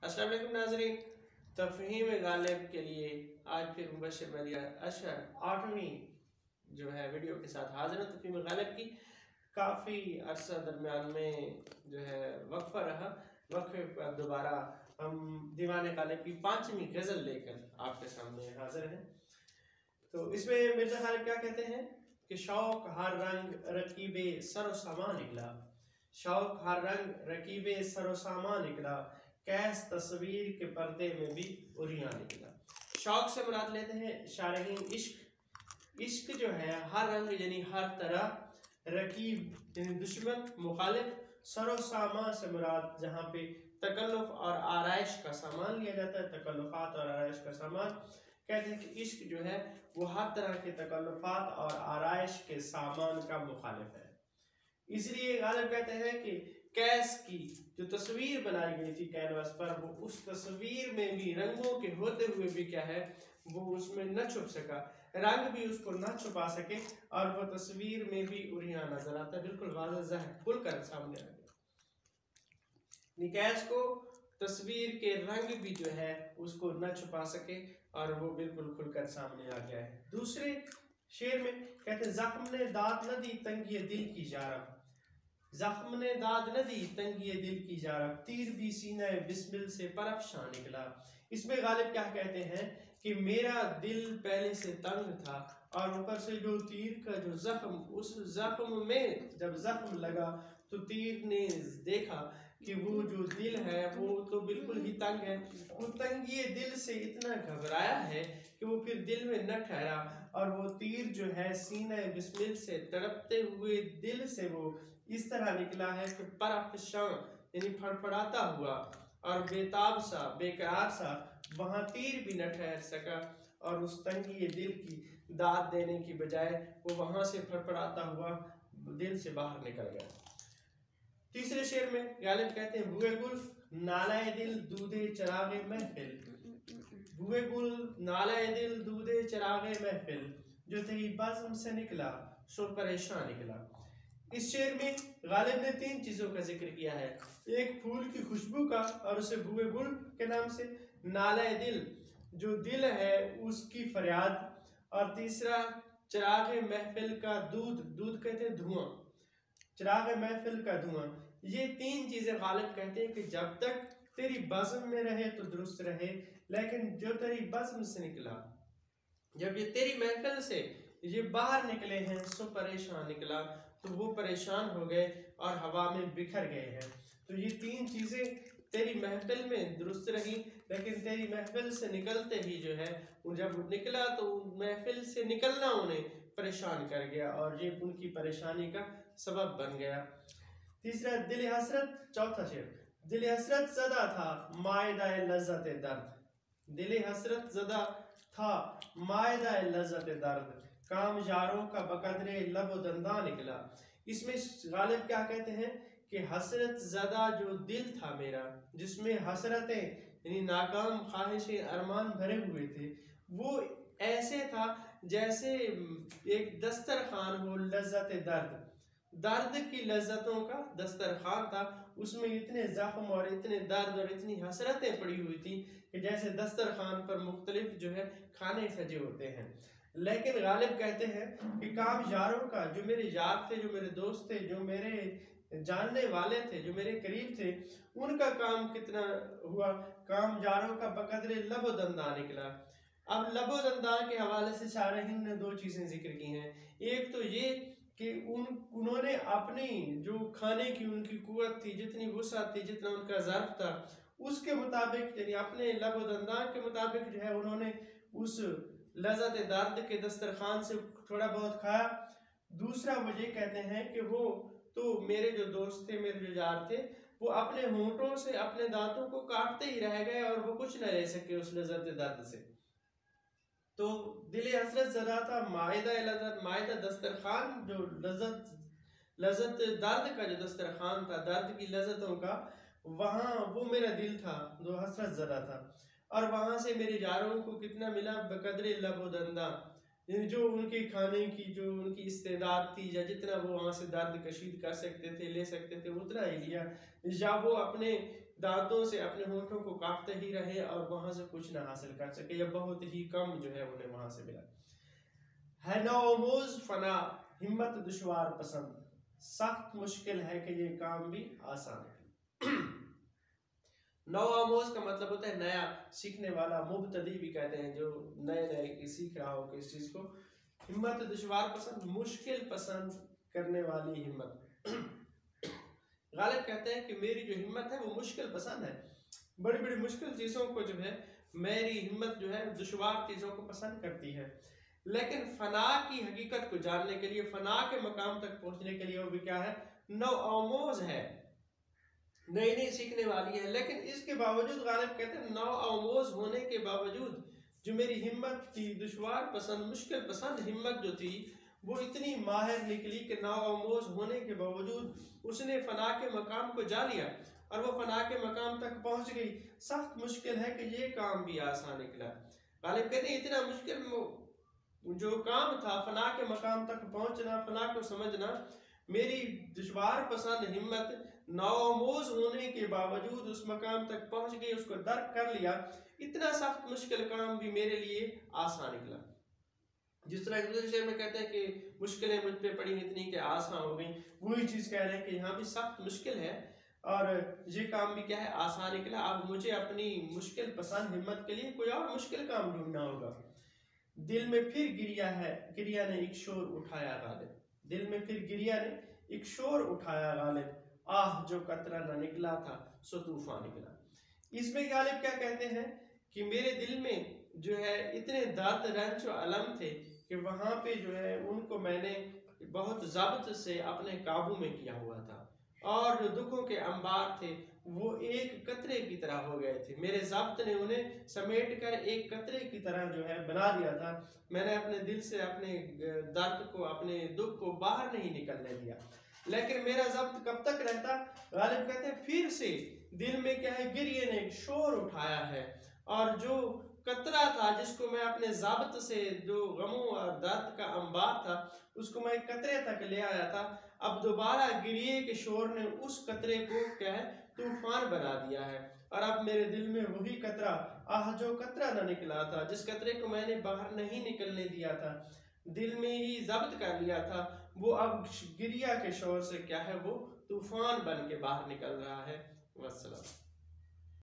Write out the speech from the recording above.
अस्सलाम वालेकुम नाज़रीन, तफ़हीम गालिब के लिए आज फिर मुबश्शिर मलिया अशर 8वीं जो है वीडियो के साथ हाजिर हूँ। तफ़हीम गालिब की काफ़ी अरसा दरमियान में जो है वक्फ़ा रहा। वक्फ़े पर दोबारा हम दीवान गालिब की 5वीं गज़ल लेकर आपके सामने हाजिर हैं। तो इसमें मिर्ज़ा गालिब क्या कहते हैं कि शौक हर रंग रकीबे सरो सामा निकला, शौक हर रंग रकीबे सरो सामा निकला, कैस तस्वीर के पर्दे में भी उरिया निकला। शौक से मुराद लेते हैं शारहीन इश्क। इश्क जो है हर रंग यानी हर तरह, रकीब यानी दुश्मन मुखालिफ, सरो सामा से मुराद जहाँ पे तकल्लुफ और आराइश का सामान लिया जाता है, तकल्लुफात और आराइश का सामान। कहते हैं कि इश्क जो है वो हर तरह के तकल्लुफात और आराइश के सामान का मुखालिफ है। इसलिए गालिब कहते हैं कि कैस की जो तस्वीर बनाई गई थी कैनवास पर, वो उस तस्वीर में भी रंगों के होते हुए भी क्या है वो उसमें न छुप सका, रंग भी उसको न छुपा सके और वो तस्वीर में भी उरिया नजर आता, बिल्कुल वाज़ेह खुलकर सामने आ गया। निकैस को तस्वीर के रंग भी जो है उसको न छुपा सके और वो बिल्कुल खुलकर सामने आ गया है। दूसरे शेर में कहते हैं जख्म ने दाद न दी तंगी दिल की जारब, जख्म ने दाद न दी तंगी दिल की जारब, तीर भी सीना बिस्मिल से परफशा निकला। इसमें गालिब क्या कहते हैं कि मेरा दिल पहले से तंग था और ऊपर से जो तीर का जो जख्म, उस जख्म में जब जख्म लगा तो तीर ने देखा कि वो जो दिल है वो तो बिल्कुल ही तंग है। वो तंगी दिल से इतना घबराया है कि वो फिर दिल में न ठहरा और वो तीर जो है सीना बिस्मिल से तड़पते हुए दिल से वो इस तरह निकला है कि परफशां यानी फड़फड़ाता हुआ और बेताब सा बेकरार सा, वहां तीर भी न ठहर सका और उस तंगी दिल की दाद देने की बजाय वो वहां से फड़फड़ाता हुआ दिल से बाहर निकल गया। तीसरे शेर में गालिब कहते हैं बुए गुल नालाए दिल दूधे चरागे महफिल, बुए गुल नालाए दिल दूधे चरागे महफिल, जो तेरी बज़्म से निकला सो परेशान निकला। इस शेर में गालिब ने 3 चीजों का जिक्र किया है, एक फूल की खुशबू का और उसे बुए गुल के नाम से, नालाए दिल जो दिल है उसकी फरियाद, और तीसरा चिराग महफिल का दूध, दूध कहते हैं धुआं, चिराग महफिल का धुआं। ये 3 चीजें गालिब कहते हैं कि जब तक तेरी बज़्म में रहे तो दुरुस्त रहे, लेकिन जो तेरी बज़्म से निकला, जब ये तेरी महफिल से ये बाहर निकले हैं सो परेशान निकला, तो वो परेशान हो गए और हवा में बिखर गए हैं। तो ये 3 चीजें तेरी महफिल में दुरुस्त रही, लेकिन तेरी महफिल से निकलते ही जो है वो जब निकला तो महफिल से निकलना उन्हें परेशान कर गया और ये उनकी परेशानी का सबब बन गया। तीसरा दिल हसरत, चौथा शेर, दिल हसरत ज़दा था मायदा लज़्ज़त दर्द, दिल हसरत ज़दा था मायदा लज़्ज़त दर्द, काम यारों का बकदरे लब दंदा निकला। इसमें गालिब क्या कहते हैं कि हसरत ज़दा जो दिल था मेरा, जिसमें हसरतें यानी नाकाम ख्वाहिशें अरमान भरे हुए थे, वो ऐसे था जैसे एक दस्तरखान हो लज़्ज़त दर्द, दर्द की लज्जतों का दस्तरखान था, उसमें इतने जख्म और इतने दर्द और इतनी हसरतें पड़ी हुई थी कि जैसे दस्तरखान पर मुख्तलिफ जो है खाने सजे होते हैं। लेकिन गालिब कहते हैं कि काम यारों का, जो मेरे यार थे, जो मेरे दोस्त थे, जो मेरे जानने वाले थे, जो मेरे करीब थे, उनका काम कितना हुआ, काम यारों का बकदरे लबो दंदा निकला। अब लबो दंदा के हवाले से शारहीन ने 2 चीजें जिक्र की हैं। एक तो ये कि उन्होंने अपनी जो खाने की उनकी कुव्वत थी, जितनी वुसअत थी, जितना उनका ज़र्फ था, उसके मुताबिक यानी अपने लब दंदान के मुताबिक जो है उन्होंने उस लज़्ज़त दर्द के दस्तरखान से थोड़ा बहुत खाया। दूसरा वो ये कहते हैं कि वो तो मेरे जो दोस्त थे, मेरे जो यार थे, वो अपने होंठों से अपने दांतों को काटते ही रह गए और वो कुछ न रह सके उस लज़्ज़त दर्द से। तो दिल हसरत ज़दा था मायदा लज़्ज़त, मायदा दस्तरखान जो लज़्ज़त दर्द का जो दस्तरखान था, दर्द की लज़्ज़तों का, वहाँ वो मेरा दिल था जो हसरत ज़दा था, और वहाँ से मेरे यारों को कितना मिला बकदरे लब दंदा, जो उनके खाने की जो उनकी इस्तेदाद थी या जितना वो वहाँ से दर्द कशीद कर सकते थे, ले सकते थे, उतना ही लिया, या वो अपने दांतों से अपने होठों को काटते ही रहे और वहां से कुछ ना हासिल कर सके, या बहुत ही कम जो है उन्हें वहां से मिला। है नौमोज फना, हिम्मत दुश्वार पसंद, सख्त मुश्किल है कि ये काम भी आसान है। नौआमोज का मतलब होता है नया सीखने वाला, मुबतदी भी कहते हैं जो नए नए सीख रहा हो किस चीज को। हिम्मत दुश्वार पसंद, मुश्किल पसंद करने वाली हिम्मत। गालिब कहते हैं कि मेरी जो हिम्मत है वो मुश्किल पसंद है, बड़ी बड़ी मुश्किल चीज़ों को जो है मेरी हिम्मत जो है दुश्वार चीज़ों को पसंद करती है। लेकिन फना की हकीकत को जानने के लिए, फना के मकाम तक पहुंचने के लिए वो भी क्या है, नौआमोज है, नई नई सीखने वाली है। लेकिन इसके बावजूद गालिब कहते हैं नौआमोज होने के बावजूद जो मेरी हिम्मत थी, दुश्वार पसंद मुश्किल पसंद हिम्मत जो थी वो इतनी माहिर निकली कि नौआमोज होने के बावजूद उसने फना के मकाम को जा लिया और वो फना के मकाम तक पहुंच गई। सख्त मुश्किल है कि ये काम भी आसान निकला। गालिब कहते हैं इतना मुश्किल जो काम था फना के मकाम तक पहुंचना, फना को समझना, मेरी दुश्वार पसंद हिम्मत नौआमोज होने के बावजूद उस मकाम तक पहुंच गई, उसको दर्क कर लिया। इतना सख्त मुश्किल काम भी मेरे लिए आसान निकला। जिस तरह एक दूसरे शेर में कहते हैं कि मुश्किलें मुझ पे पड़ी इतनी कि आसान हो गई, वही चीज़ कह रहे हैं कि यहाँ भी सख्त मुश्किल है और ये काम भी क्या है, आसान निकला। अब मुझे अपनी मुश्किल पसंद हिम्मत के लिए कोई और मुश्किल काम ढूंढना होगा। दिल में फिर गिरिया है, गिरिया ने एक शोर उठाया गालिब, दिल में फिर गिरिया ने एक शोर उठाया गालिब, आह जो कतरा न निकला था सो तूफान निकला। इसमें गालिब क्या कहते हैं कि मेरे दिल में जो है इतने दर्द रंज और अलम थे कि वहां पे जो है उनको मैंने बहुत ज़ब्त से अपने काबू में किया हुआ था, और जो दुखों के अंबार थे वो एक कतरे की तरह हो गए थे। मेरे ज़ब्त ने उन्हें समेट कर एक कतरे की तरह जो है बना दिया था। मैंने अपने दिल से अपने दर्द को, अपने दुख को बाहर नहीं निकलने दिया। लेकिन मेरा ज़ब्त कब तक रहता? गालिब कहते हैं फिर से दिल में क्या है, गिरिए ने एक शोर उठाया है, और जो कतरा था जिसको मैं अपने ज़ब्त से, जो गमों और दर्द का अंबार था उसको मैं कतरे तक ले आया था, अब दोबारा गिरिए के शोर ने उस कतरे को क्या है, तूफान बना दिया है। और अब मेरे दिल में वही कतरा, आह जो कतरा न निकला था, जिस कतरे को मैंने बाहर नहीं निकलने दिया था, दिल में ही ज़ब्त कर लिया था, वो अब गिरिया के शोर से क्या है, वो तूफान बन के बाहर निकल रहा है। वस्सलाम।